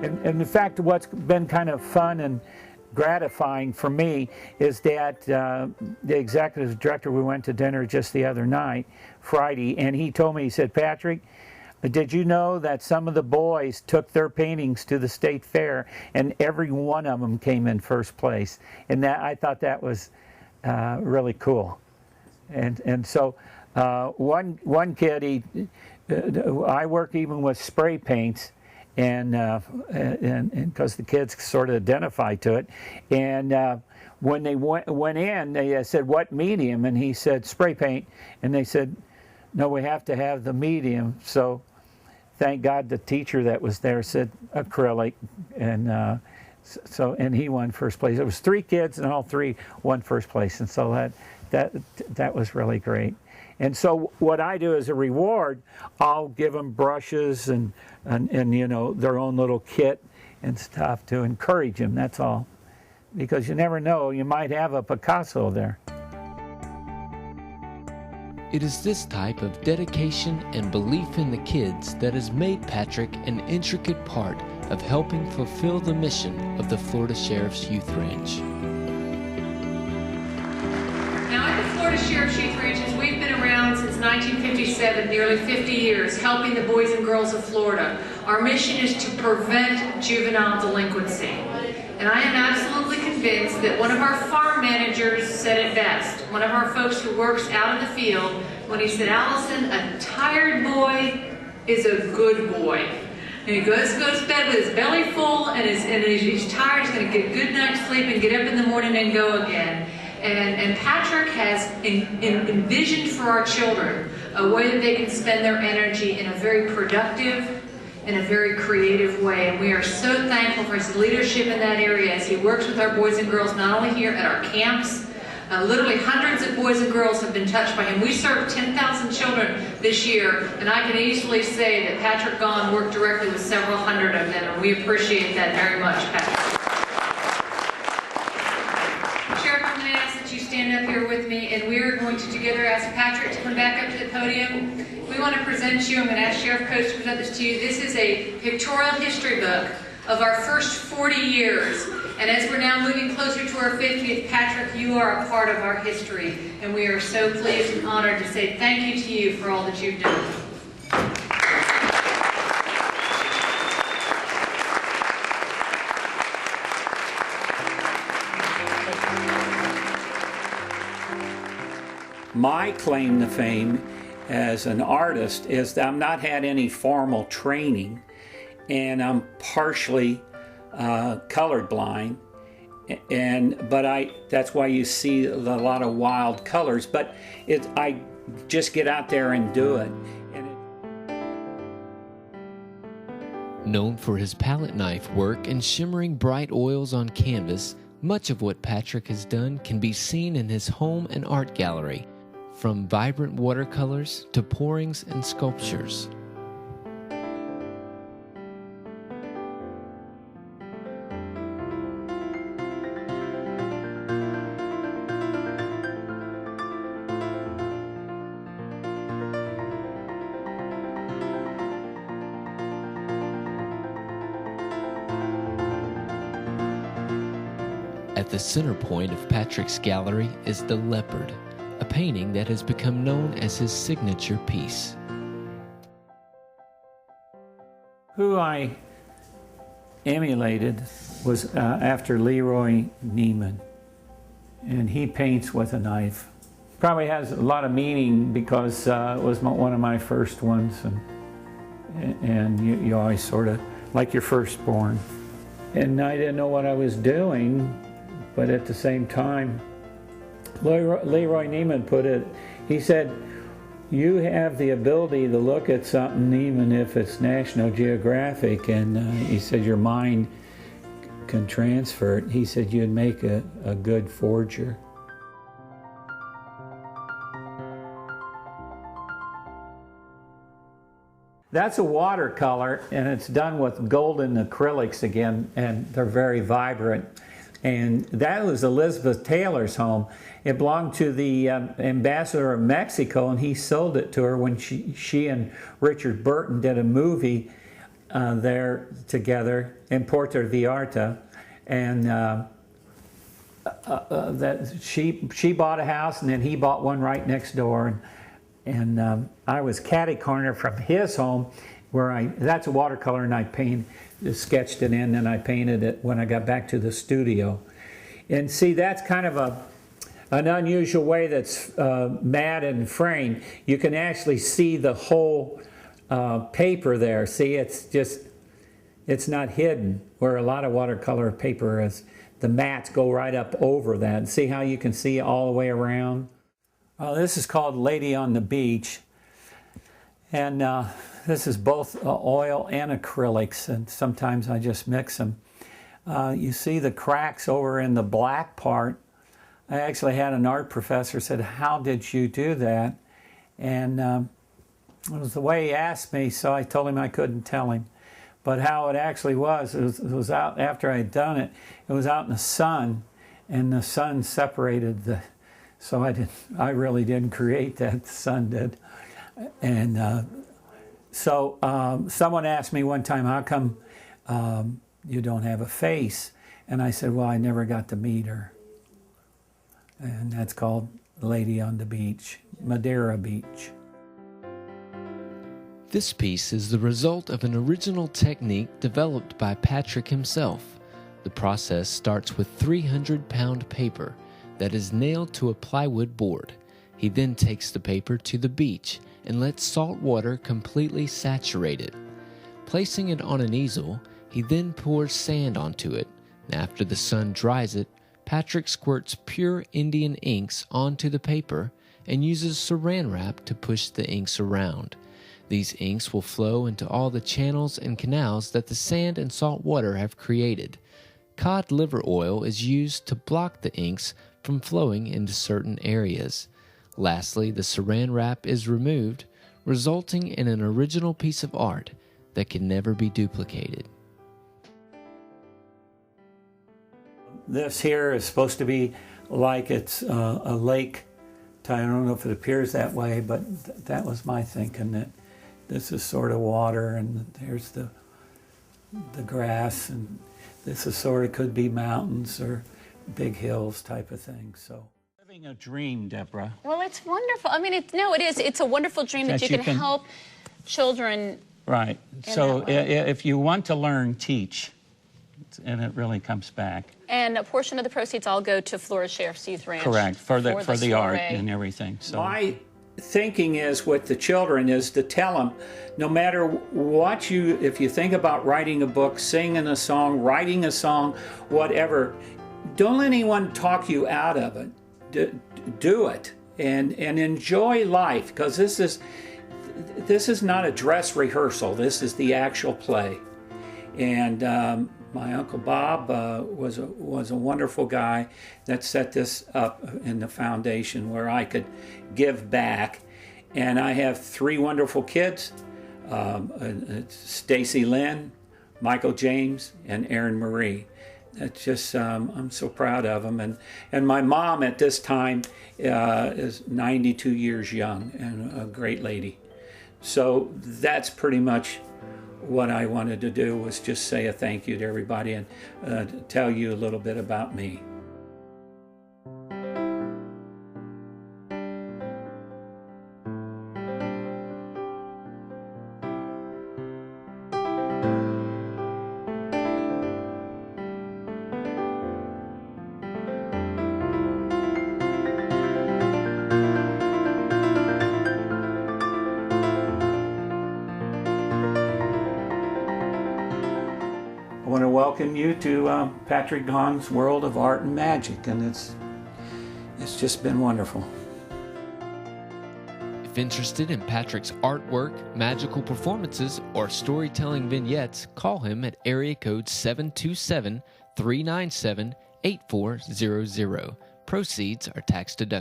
And in fact, what's been kind of fun and gratifying for me is that the executive director, we went to dinner just the other night, Friday, and he told me, he said, Patrick, did you know that some of the boys took their paintings to the state fair and every one of them came in first place? And that, I thought that was really cool. And so one kid, I work even with spray paints, and because the kids sort of identify to it, and when they went in, they said, what medium? And he said, spray paint. And they said, no, we have to have the medium. So thank God the teacher that was there said acrylic, and and he won first place. It was 3 kids, and all 3 won first place, and so that was really great. And so what I do as a reward, I'll give them brushes and you know, their own little kit and stuff to encourage them, that's all. Because you never know, you might have a Picasso there. It is this type of dedication and belief in the kids that has made Patrick an intricate part of helping fulfill the mission of the Florida Sheriff's Youth Ranch. Now at the Florida Sheriff's Youth Ranches, we've been around since 1957, nearly 50 years, helping the boys and girls of Florida. Our mission is to prevent juvenile delinquency. And I am absolutely convinced that one of our farm managers said it best. One of our folks who works out in the field, when he said, Allison, a tired boy is a good boy. And he goes to bed with his belly full, and he's tired, he's going to get a good night's sleep and get up in the morning and go again. And Patrick has envisioned for our children a way that they can spend their energy in a very productive, in a very creative way. And we are so thankful for his leadership in that area as he works with our boys and girls, not only here at our camps. Literally hundreds of boys and girls have been touched by him. We served 10,000 children this year, and I can easily say that Patrick Gaughan worked directly with several hundred of them, and we appreciate that very much, Patrick. Sheriff, I'm going to ask that you stand up here with me, and we are going to together ask Patrick to come back up to the podium. We want to present you, I'm going to ask Sheriff Coates to present this to you. This is a pictorial history book of our first 40 years. And as we're now moving closer to our 50th, Patrick, you are a part of our history. And we are so pleased and honored to say thank you to you for all that you've done. My claim to fame as an artist is that I've not had any formal training, and I'm partially colorblind, but that's why you see a lot of wild colors. But I just get out there and do it. Known for his palette knife work and shimmering bright oils on canvas, much of what Patrick has done can be seen in his home and art gallery, from vibrant watercolors to pourings and sculptures. At the center point of Patrick's gallery is the leopard, a painting that has become known as his signature piece. Who I emulated was after Leroy Neiman, and he paints with a knife. Probably has a lot of meaning because it was one of my first ones, and you always sort of like your firstborn. And I didn't know what I was doing, but at the same time, Leroy Neiman put it, he said, you have the ability to look at something even if it's National Geographic, and he said your mind can transfer it. He said you'd make a good forger. That's a watercolor, and it's done with golden acrylics again, and they're very vibrant. And that was Elizabeth Taylor's home. It belonged to the ambassador of Mexico, and he sold it to her when she and Richard Burton did a movie there together in Puerto Vallarta, and that she bought a house, and then he bought one right next door, and I was catty corner from his home, where that's a watercolor, and I sketched it in, and I painted it when I got back to the studio. And see, that's kind of an unusual way that's matte and framed. You can actually see the whole paper there. See, it's not hidden, where a lot of watercolor paper is. The mattes go right up over that. See how you can see all the way around? This is called Lady on the Beach. And this is both oil and acrylics, and sometimes I just mix them. You see the cracks over in the black part. I actually had an art professor said, "How did you do that?" And it was the way he asked me, so I told him I couldn't tell him. But how it actually was, it was out after I had done it. It was out in the sun, and the sun separated the. So I really didn't create that. The sun did. And someone asked me one time, "How come you don't have a face?" And I said, "Well, I never got to meet her." And that's called Lady on the Beach, Madeira Beach. This piece is the result of an original technique developed by Patrick himself. The process starts with 300-pound paper that is nailed to a plywood board. He then takes the paper to the beach and lets salt water completely saturate it. Placing it on an easel, he then pours sand onto it, and after the sun dries it, Patrick squirts pure Indian inks onto the paper and uses saran wrap to push the inks around. These inks will flow into all the channels and canals that the sand and salt water have created. Cod liver oil is used to block the inks from flowing into certain areas. Lastly, the saran wrap is removed, resulting in an original piece of art that can never be duplicated. This here is supposed to be like it's a lake. I don't know if it appears that way, but that was my thinking, that this is sort of water, and there's the grass, and this is sort of could be mountains or big hills type of thing. So living a dream, Deborah. Well, it's wonderful. I mean, it is. It's a wonderful dream that you can help children. Right. So if you want to learn, teach. And it really comes back. And a portion of the proceeds all go to Florida Sheriff's Youth Ranch. Correct, for the art and everything. So my thinking is with the children is to tell them, no matter what if you think about writing a book, singing a song, writing a song, whatever, don't let anyone talk you out of it. Do it and enjoy life, because this is not a dress rehearsal. This is the actual play. And my Uncle Bob was a wonderful guy that set this up in the foundation where I could give back. And I have 3 wonderful kids, Stacy Lynn, Michael James, and Aaron Marie. It's just, I'm so proud of them. And my mom at this time is 92 years young and a great lady. So that's pretty much what I wanted to do, was just say a thank you to everybody and tell you a little bit about me. I want to welcome you to Patrick Gaughan's World of Art and Magic, and it's just been wonderful. If interested in Patrick's artwork, magical performances, or storytelling vignettes, call him at area code 727-397-8400. Proceeds are tax deductible.